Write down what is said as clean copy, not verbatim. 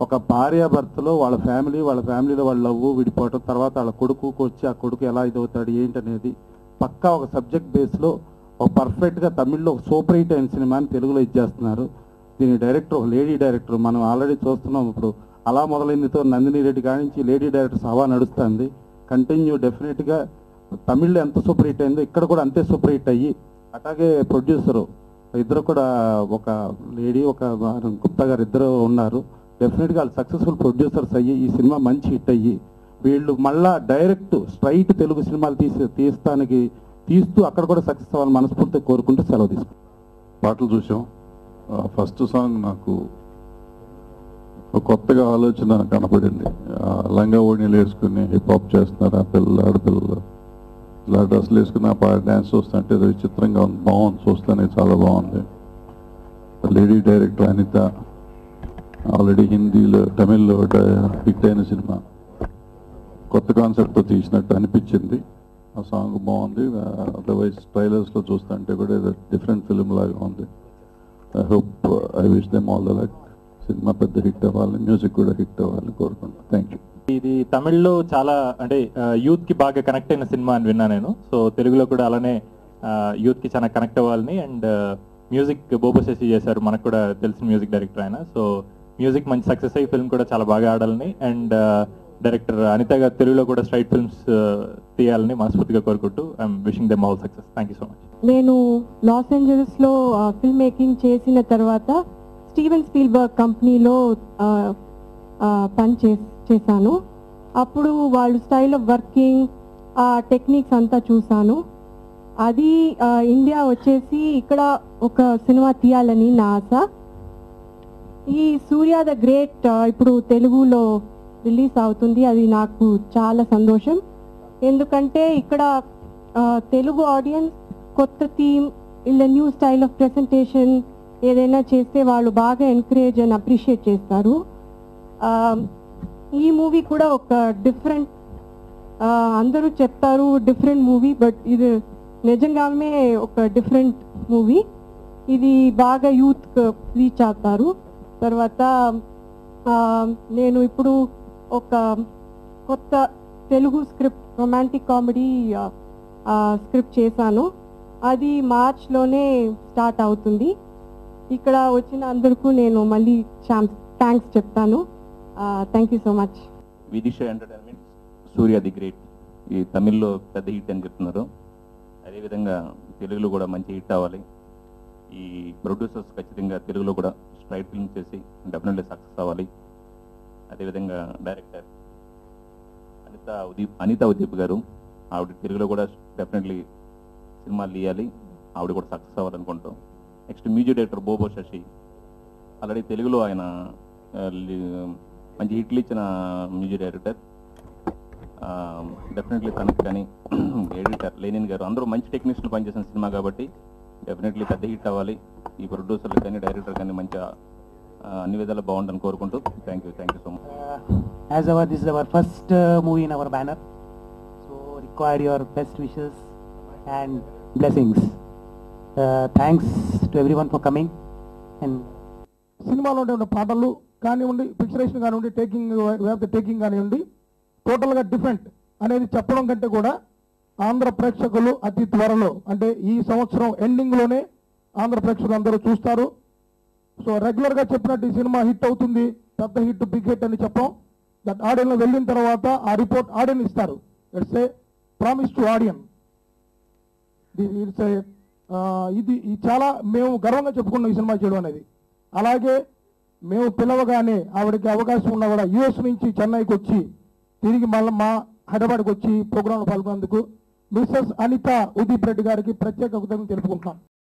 ఒక భార్యాభర్తలో వాళ్ళ ఫ్యామిలీలో వాళ్ళ లవ్ విడిపోవటం, తర్వాత వాళ్ళ కొడుకుకి వచ్చి ఆ కొడుకు ఎలా ఇదవుతాడు ఏంటనేది పక్కా ఒక సబ్జెక్ట్ బేస్లో ఒక పర్ఫెక్ట్గా తమిళ్లో ఒక సూపర్ హిట్ అయిన సినిమాని తెలుగులో ఇచ్చేస్తున్నారు. దీని డైరెక్టర్ ఒక లేడీ డైరెక్టర్, మనం ఆల్రెడీ చూస్తున్నాం. ఇప్పుడు అలా మొదలైందితో నందిని రెడ్డి కానించి లేడీ డైరెక్టర్స్ హవా నడుస్తుంది. కంటిన్యూ డెఫినెట్గా తమిళ్లో ఎంత సూపర్ హిట్ అయిందో ఇక్కడ కూడా అంతే సూపర్ హిట్ అయ్యి, అట్లాగే ప్రొడ్యూసరు ఇద్దరు కూడా, ఒక లేడీ ఒక గుప్తా గారు ఇద్దరు ఉన్నారు. డెఫినెట్గా వాళ్ళు సక్సెస్ఫుల్ ప్రొడ్యూసర్స్ అయ్యి ఈ సినిమా మంచి హిట్ అయ్యి వీళ్ళు మళ్ళా డైరెక్ట్ స్ట్రైట్ తెలుగు సినిమాలు తీస్తూ అక్కడ కూడా సక్సెస్ అవ్వాలని మనస్ఫూర్తిగా కోరుకుంటూ సెలవు తీసుకుంటాం. పాటలు చూసాం. ఫస్ట్ సాంగ్ నాకు ఒక కొత్తగా ఆలోచన కనపడింది. లంగా ఓణీలు వేసుకుని హిప్ హాప్ చేస్తున్నారు ఆడపిల్లలు, ఇలా డ్రెస్సులు వేసుకుని డ్యాన్స్ చూస్తుంటే విచిత్రంగా ఉంది, బాగుంది, చూస్తానే చాలా బాగుంది. లేడీ డైరెక్టర్ అనిత ఆల్రెడీ హిందీలో తమిళ్లో హిట్ అయిన సినిమా, కొత్త కాన్సెప్ట్తో తీసినట్టు అనిపించింది. ఆ సాంగ్ బాగుంది. అదర్వైజ్ ట్రైలర్స్లో చూస్తుంటే కూడా ఏదో డిఫరెంట్ ఫిల్మ్ లాగా ఉంది. I wish them all the luck. Cinema పెద్ద హిట్ అవ్వాలి, మ్యూజిక్ కూడా హిట్ అవ్వాలని కోరుకుంటున్నాను. Thank you. ఇది తమిళ్లో చాలా అంటే యూత్కి బాగా కనెక్ట్ అయిన సినిమా అని విన్నా నేను. సో తెలుగులో కూడా అలానే యూత్కి చాలా కనెక్ట్ అవ్వాలని. అండ్ మ్యూజిక్ బోబో శశి చేశారు, మనకు కూడా తెలిసిన మ్యూజిక్ డైరెక్టర్ ఆయన. సో మ్యూజిక్ మంచి సక్సెస్ అయ్యి ఫిల్మ్ కూడా చాలా బాగా ఆడాలని, అండ్ డైరెక్టర్ అనిత గారు తెలుగులో కూడా స్ట్రైట్ ఫిల్మ్స్ తీయాలని మనస్ఫూర్తిగా కోరుకుంటూ I'm wishing them all success. Thank you so much. నేను లాస్ ఏంజలస్లో ఫిల్మ్ మేకింగ్ చేసిన తర్వాత స్టీవెన్ స్పీల్బర్గ్ కంపెనీలో చేశాను. అప్పుడు వాళ్ళు స్టైల్ ఆఫ్ వర్కింగ్, టెక్నిక్స్ అంతా చూశాను. అది ఇండియా వచ్చేసి ఇక్కడ ఒక సినిమా తీయాలని నా ఆశ. ఈ సూర్య ద గ్రేట్ ఇప్పుడు తెలుగులో రిలీజ్ అవుతుంది, అది నాకు చాలా సంతోషం. ఎందుకంటే ఇక్కడ తెలుగు ఆడియన్స్ కొత్త థీమ్, ఇలా న్యూ స్టైల్ ఆఫ్ ప్రెజెంటేషన్ ఏదైనా చేస్తే వాళ్ళు బాగా ఎంకరేజ్ అండ్ అప్రిషియేట్ చేస్తారు. ఈ మూవీ కూడా ఒక డిఫరెంట్, అందరూ చెప్తారు డిఫరెంట్ మూవీ, బట్ ఇది నిజంగానే ఒక డిఫరెంట్ మూవీ. ఇది బాగా యూత్ రీచ్ అవుతారు. తర్వాత నేను ఇప్పుడు ఒక కొత్త Telugu script, romantic comedy script చేశాను. అది మార్చ్లోనే స్టార్ట్ అవుతుంది. ఇక్కడ వచ్చిన అందరికీ నేను మళ్ళీ థ్యాంక్స్ చెప్తాను. Thank you so much. Vidisha entertainment Surya the great ఈ తమిళ్లో పెద్ద హిట్ అని చెప్తున్నారు. అదేవిధంగా తెలుగులో కూడా మంచి హిట్ అవ్వాలి. ఈ ప్రొడ్యూసర్స్ ఖచ్చితంగా తెలుగులో కూడా స్ట్రైట్ ఫిల్మ్ చేసి డెఫినెట్లీ సక్సెస్ అవ్వాలి. అదేవిధంగా డైరెక్టర్ అనిత ఉదీప్ గారు, ఆవిడ తెలుగులో కూడా డెఫినెట్లీ సినిమాలు తీయాలి, ఆవిడ కూడా success అవ్వాలనుకుంటాం. Next music director బోబో Shashi, already తెలుగులో ఆయన మంచి హిట్లు ఇచ్చిన మ్యూజిక్ డైరెక్టర్. డెఫినెట్లీ తనకు కానీ ఎడిటర్ లేనిన్ గారు అందరూ మంచి టెక్నీషియన్లు పనిచేసిన సినిమా కాబట్టి డెఫినెట్లీ పెద్ద హిట్ అవ్వాలి. ఈ ప్రొడ్యూసర్లు కానీ డైరెక్టర్ కానీ మంచి అన్ని విధాలు బాగుంటుందని కోరుకుంటూ thank you so much. This is our first movie in our banner, so require your best wishes and blessings. Thanks to everyone for coming. And సినిమాలో ఉండే పాటలు కానివ్వండి, పిక్చరేషన్ కానివ్వండి, టేకింగ్ కానివ్వండి, టోటల్గా డిఫరెంట్ అనేది చెప్పడం కంటే కూడా ఆంధ్ర ప్రేక్షకులు అతి త్వరలో, అంటే ఈ సంవత్సరం ఎండింగ్లోనే ఆంధ్ర ప్రేక్షకులు అందరూ చూస్తారు. సో రెగ్యులర్గా చెప్పినట్టు ఈ సినిమా హిట్ అవుతుంది, పెద్ద హిట్, బిగ్ హిట్ అని చెప్పాం. దట్ ఆడియన్లో వెళ్ళిన తర్వాత ఆ రిపోర్ట్ ఆడియన్ ఇస్తారు. ఇట్స్ ఏ ప్రామిస్ టు ఆడియన్. ఇది చాలా మేము గర్వంగా చెప్పుకున్నాం ఈ సినిమా చేయడం అనేది. అలాగే మేము పిలవగానే ఆవిడకి అవకాశం ఉన్నా కూడా యుఎస్ నుంచి చెన్నైకి వచ్చి తిరిగి మళ్ళీ మా హైదరాబాద్కి వచ్చి ప్రోగ్రాంలో పాల్గొన్నందుకు మిస్సెస్ అనిత ఉదీప్ రెడ్డి గారికి ప్రత్యేక కృతజ్ఞతలు తెలుపుకుంటున్నాం.